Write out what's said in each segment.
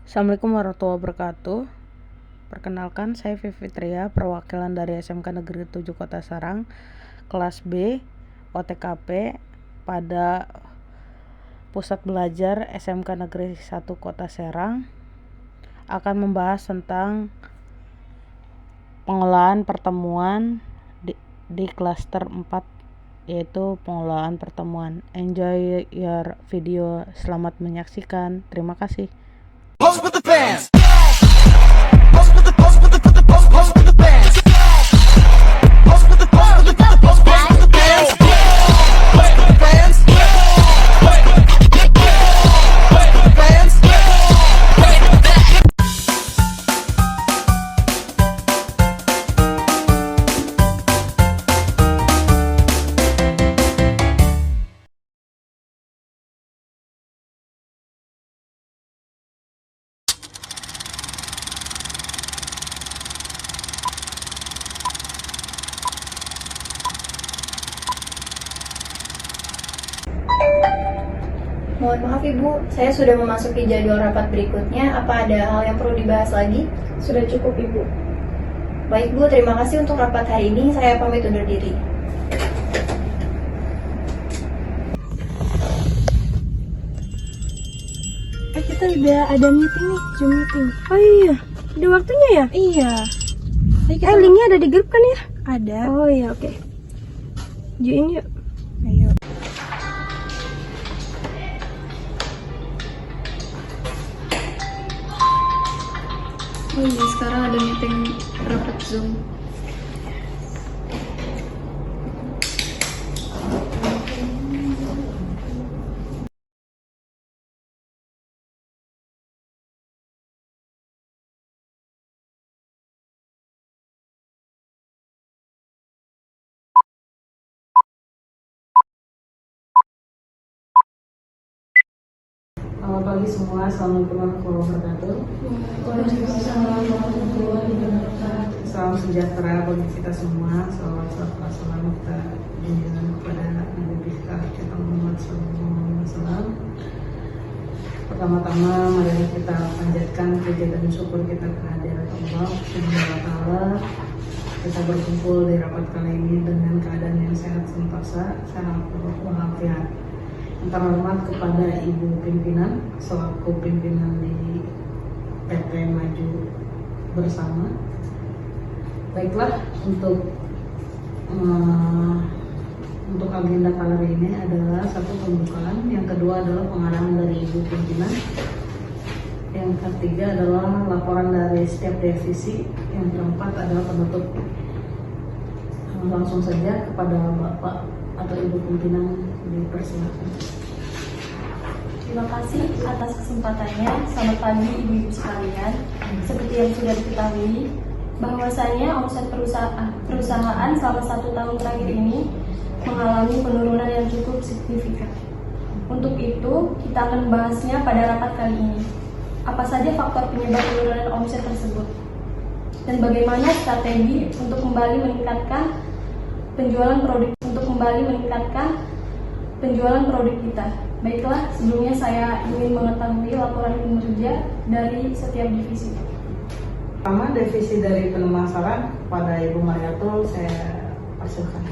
Assalamualaikum warahmatullahi wabarakatuh. Perkenalkan, saya Fitria, perwakilan dari SMK Negeri 7 Kota Serang, kelas B, OTKP pada Pusat Belajar SMK Negeri 1 Kota Serang, akan membahas tentang pengelolaan pertemuan di klaster 4, yaitu pengelolaan pertemuan. Enjoy your video, selamat menyaksikan. Terima kasih. Pose with the fans. Pose with the pose with the pose with the pose pose with the fans. Pose with the pose with the pose pose pose with the fans. Pose with the fans. Fans. Mohon maaf Ibu, saya sudah memasuki jadwal rapat berikutnya. Apa ada hal yang perlu dibahas lagi? Sudah cukup, Ibu. Baik Bu, terima kasih untuk rapat hari ini. Saya pamit undur diri. Kita udah ada meeting nih, Zoom meeting. Oh iya, udah waktunya ya? Iya. Linknya ada di grup kan ya? Ada. Oh iya, oke. Join yuk. Ayo. Oh iya, sekarang ada meeting rapat Zoom. Selamat pagi semua, assalamualaikum warahmatullahi wabarakatuh. Salam sejahtera bagi kita semua. Salam kita junjungan kepada Nabi kita Muhammad SAW. Pertama-tama mari kita panjatkan puji dan syukur kita kehadirat Allah Subhanahu wa Ta'ala. Kita berkumpul di rapat kali ini dengan keadaan yang sehat sentosa, sehat walafiat. Yang terhormat kepada Ibu Pimpinan selaku pimpinan di PT Maju Bersama. Baiklah, untuk agenda kali ini adalah satu pembukaan, yang kedua adalah pengarahan dari Ibu Pimpinan, yang ketiga adalah laporan dari setiap divisi, yang keempat adalah penutup. Langsung saja kepada Bapak atau Ibu Pimpinan, dipersilakan. Terima kasih atas kesempatannya. Selamat pagi Ibu-Ibu sekalian. Seperti yang sudah diketahui, bahwasanya omset perusahaan selama 1 tahun terakhir ini mengalami penurunan yang cukup signifikan. Untuk itu, kita akan membahasnya pada rapat kali ini. Apa saja faktor penyebab penurunan omset tersebut? Dan bagaimana strategi untuk kembali meningkatkan penjualan produk kita. Baiklah, sebelumnya saya ingin mengetahui laporan kinerja dari setiap divisi. Pertama, divisi dari pemasaran pada Ibu Mariatul, saya persilakan.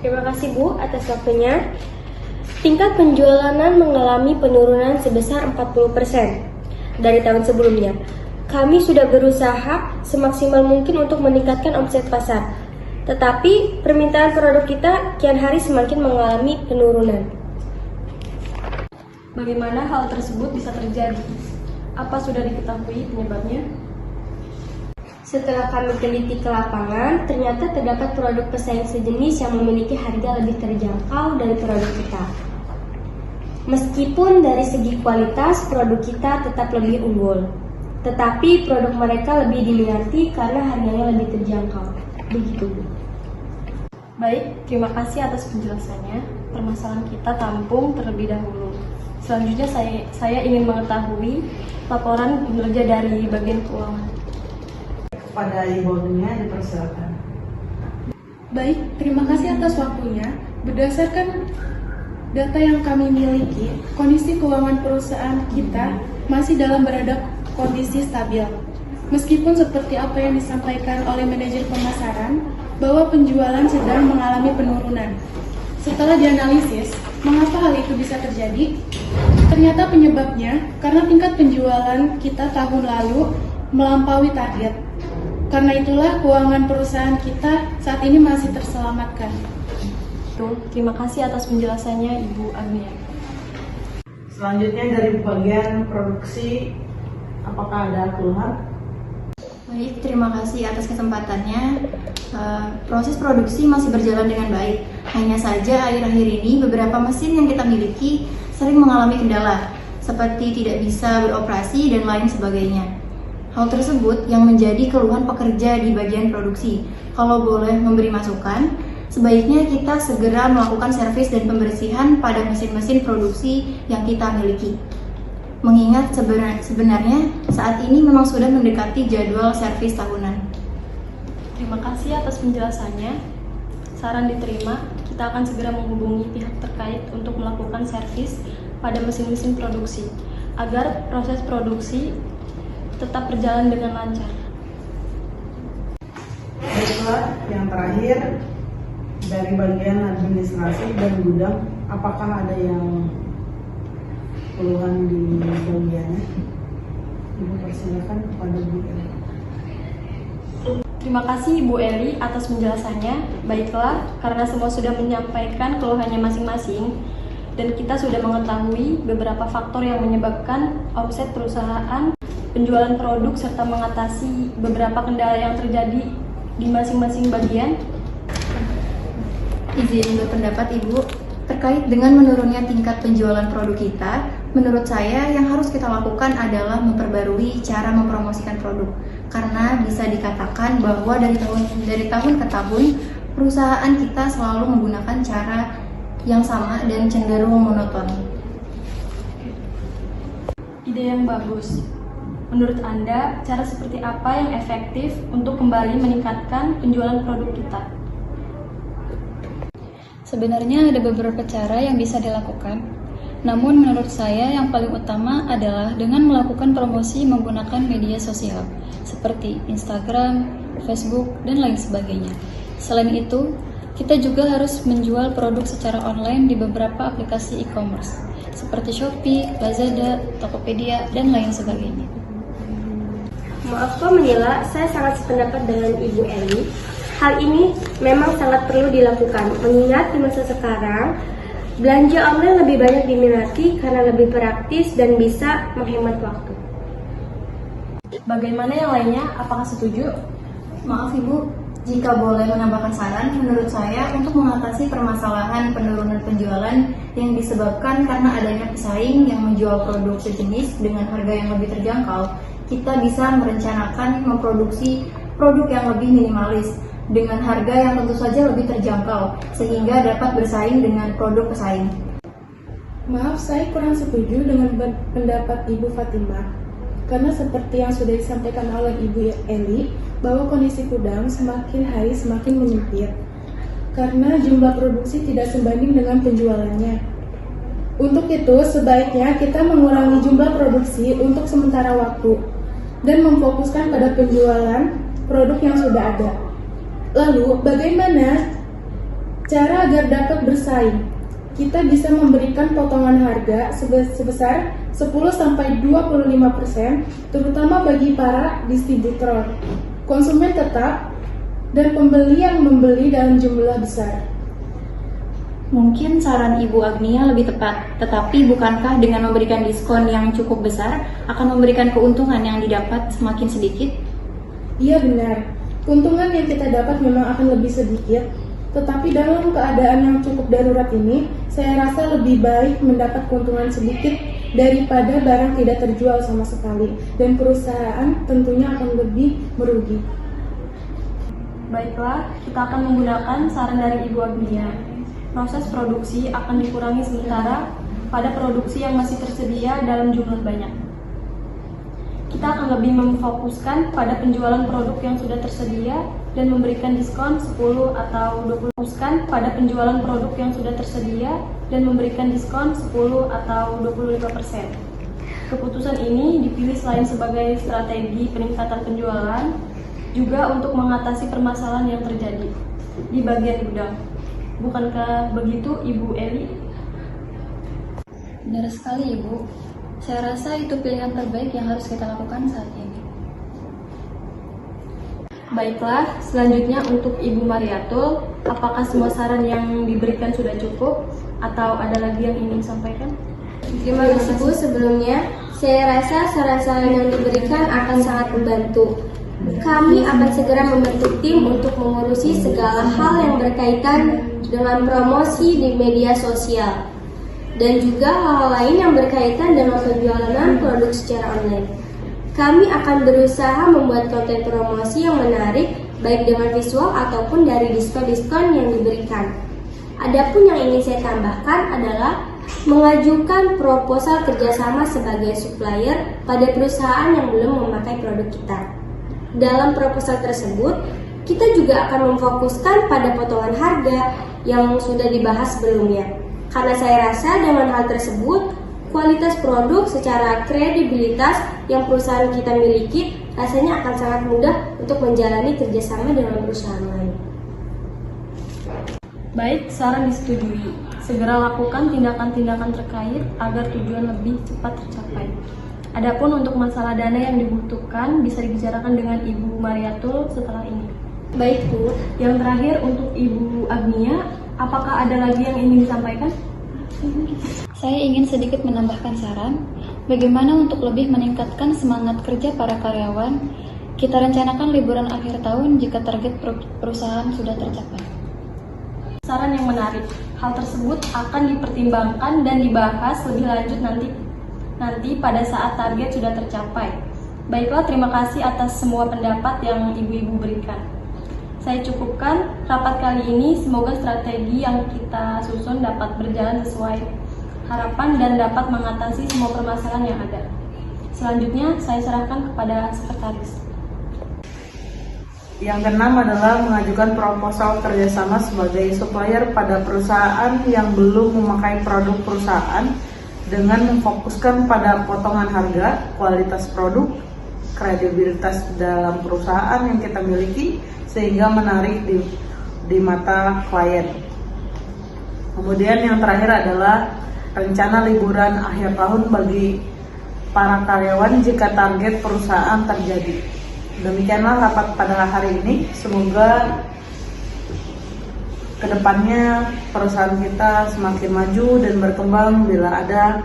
Terima kasih Bu atas waktunya. Tingkat penjualan mengalami penurunan sebesar 40% dari tahun sebelumnya. Kami sudah berusaha semaksimal mungkin untuk meningkatkan omset pasar. Tetapi permintaan produk kita kian hari semakin mengalami penurunan. Bagaimana hal tersebut bisa terjadi? Apa sudah diketahui penyebabnya? Setelah kami teliti ke lapangan, ternyata terdapat produk pesaing sejenis yang memiliki harga lebih terjangkau dari produk kita. Meskipun dari segi kualitas produk kita tetap lebih unggul, tetapi produk mereka lebih diminati karena harganya lebih terjangkau. Begitu Bu. Baik, terima kasih atas penjelasannya. Permasalahan kita tampung terlebih dahulu. Selanjutnya saya ingin mengetahui laporan kinerja dari bagian keuangan. Kepada Ibu Dunia, dipersilakan. Baik, terima kasih atas waktunya. Berdasarkan data yang kami miliki, kondisi keuangan perusahaan kita masih dalam berada kondisi stabil. Meskipun seperti apa yang disampaikan oleh manajer pemasaran, bahwa penjualan sedang mengalami penurunan. Setelah dianalisis, mengapa hal itu bisa terjadi? Ternyata penyebabnya karena tingkat penjualan kita tahun lalu melampaui target. Karena itulah keuangan perusahaan kita saat ini masih terselamatkan. Terima kasih atas penjelasannya Ibu Agnia. Selanjutnya dari bagian produksi, apakah ada keluhan? Baik, terima kasih atas kesempatannya. Proses produksi masih berjalan dengan baik. Hanya saja akhir-akhir ini beberapa mesin yang kita miliki sering mengalami kendala, seperti tidak bisa beroperasi dan lain sebagainya. Hal tersebut yang menjadi keluhan pekerja di bagian produksi. Kalau boleh memberi masukan, sebaiknya kita segera melakukan servis dan pembersihan pada mesin-mesin produksi yang kita miliki. Mengingat sebenarnya saat ini memang sudah mendekati jadwal servis tahunan. Terima kasih atas penjelasannya. Saran diterima, kita akan segera menghubungi pihak terkait untuk melakukan servis pada mesin-mesin produksi agar proses produksi tetap berjalan dengan lancar. Baiklah, yang terakhir dari bagian administrasi dan gudang, apakah ada yang keluhan di bagiannya? Ibu persilakan kepada Bu Eli. Terima kasih Ibu Eli atas penjelasannya. Baiklah, karena semua sudah menyampaikan keluhannya masing-masing dan kita sudah mengetahui beberapa faktor yang menyebabkan omset perusahaan, penjualan produk, serta mengatasi beberapa kendala yang terjadi di masing-masing bagian. Izin berpendapat Ibu, terkait dengan menurunnya tingkat penjualan produk kita, menurut saya yang harus kita lakukan adalah memperbarui cara mempromosikan produk. Karena bisa dikatakan bahwa dari tahun ke tahun, perusahaan kita selalu menggunakan cara yang sama dan cenderung monoton. Ide yang bagus. Menurut Anda, cara seperti apa yang efektif untuk kembali meningkatkan penjualan produk kita? Sebenarnya ada beberapa cara yang bisa dilakukan. Namun menurut saya yang paling utama adalah dengan melakukan promosi menggunakan media sosial seperti Instagram, Facebook, dan lain sebagainya. Selain itu, kita juga harus menjual produk secara online di beberapa aplikasi e-commerce seperti Shopee, Lazada, Tokopedia, dan lain sebagainya. Maaf Pak Menila, saya sangat sependapat dengan Ibu Eli. Hal ini memang sangat perlu dilakukan, mengingat di masa sekarang belanja online lebih banyak diminati karena lebih praktis dan bisa menghemat waktu. Bagaimana yang lainnya? Apakah setuju? Maaf Ibu, jika boleh menambahkan saran, menurut saya untuk mengatasi permasalahan penurunan penjualan yang disebabkan karena adanya pesaing yang menjual produk sejenis dengan harga yang lebih terjangkau, kita bisa merencanakan memproduksi produk yang lebih minimalis dengan harga yang tentu saja lebih terjangkau sehingga dapat bersaing dengan produk pesaing. Maaf, saya kurang setuju dengan pendapat Ibu Fatimah. Karena seperti yang sudah disampaikan oleh Ibu Eli, bahwa kondisi gudang semakin hari semakin menyempit. Karena jumlah produksi tidak sebanding dengan penjualannya. Untuk itu, sebaiknya kita mengurangi jumlah produksi untuk sementara waktu dan memfokuskan pada penjualan produk yang sudah ada. Lalu, bagaimana cara agar dapat bersaing? Kita bisa memberikan potongan harga sebesar 10-25%, terutama bagi para distributor, konsumen tetap, dan pembeli yang membeli dalam jumlah besar. Mungkin saran Ibu Agnia lebih tepat, tetapi bukankah dengan memberikan diskon yang cukup besar akan memberikan keuntungan yang didapat semakin sedikit? Iya benar, keuntungan yang kita dapat memang akan lebih sedikit, tetapi dalam keadaan yang cukup darurat ini, saya rasa lebih baik mendapat keuntungan sedikit daripada barang tidak terjual sama sekali, dan perusahaan tentunya akan lebih merugi. Baiklah, kita akan menggunakan saran dari Ibu Agnia. Proses produksi akan dikurangi sementara pada produksi yang masih tersedia dalam jumlah banyak. Kita akan lebih memfokuskan pada penjualan produk yang sudah tersedia dan memberikan diskon 10 atau 20% pada penjualan produk yang sudah tersedia dan memberikan diskon 10 atau 25%. Keputusan ini dipilih selain sebagai strategi peningkatan penjualan, juga untuk mengatasi permasalahan yang terjadi di bagian gudang. Bukankah begitu, Ibu Eli? Benar sekali, Ibu. Saya rasa itu pilihan terbaik yang harus kita lakukan saat ini. Baiklah, selanjutnya untuk Ibu Mariatul, apakah semua saran yang diberikan sudah cukup atau ada lagi yang ingin disampaikan? Terima kasih Bu. Sebelumnya, saya rasa saran-saran yang diberikan akan sangat membantu. Kami akan segera membentuk tim untuk mengurusi segala hal yang berkaitan dengan promosi di media sosial dan juga hal-hal lain yang berkaitan dengan penjualan produk secara online. Kami akan berusaha membuat konten promosi yang menarik, baik dengan visual ataupun dari diskon-diskon yang diberikan. Adapun yang ingin saya tambahkan adalah mengajukan proposal kerjasama sebagai supplier pada perusahaan yang belum memakai produk kita. Dalam proposal tersebut, kita juga akan memfokuskan pada potongan harga yang sudah dibahas sebelumnya. Karena saya rasa dengan hal tersebut, kualitas produk secara kredibilitas yang perusahaan kita miliki rasanya akan sangat mudah untuk menjalani kerjasama dengan perusahaan lain. Baik, saran disetujui. Segera lakukan tindakan-tindakan terkait agar tujuan lebih cepat tercapai. Adapun untuk masalah dana yang dibutuhkan bisa dibicarakan dengan Ibu Mariatul setelah ini. Baik Bu. Yang terakhir untuk Ibu Agnia, apakah ada lagi yang ingin disampaikan? Saya ingin sedikit menambahkan saran, bagaimana untuk lebih meningkatkan semangat kerja para karyawan. Kita rencanakan liburan akhir tahun jika target perusahaan sudah tercapai. Saran yang menarik. Hal tersebut akan dipertimbangkan dan dibahas lebih lanjut nanti pada saat target sudah tercapai. Baiklah, terima kasih atas semua pendapat yang ibu-ibu berikan. Saya cukupkan rapat kali ini. Semoga strategi yang kita susun dapat berjalan sesuai harapan dan dapat mengatasi semua permasalahan yang ada. Selanjutnya, saya serahkan kepada sekretaris. Yang keenam adalah mengajukan proposal kerjasama sebagai supplier pada perusahaan yang belum memakai produk perusahaan dengan memfokuskan pada potongan harga, kualitas produk, kredibilitas dalam perusahaan yang kita miliki sehingga menarik di mata klien. Kemudian yang terakhir adalah rencana liburan akhir tahun bagi para karyawan jika target perusahaan terjadi. Demikianlah rapat pada hari ini. Semoga kedepannya perusahaan kita semakin maju dan berkembang. Bila ada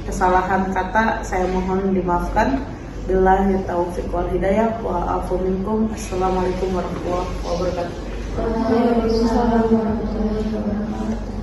kesalahan kata, saya mohon dimaafkan. Billahi taufiq wal hidayah wa afu minkum. Assalamualaikum warahmatullahi wabarakatuh. Waalaikumsalam warahmatullahi wabarakatuh.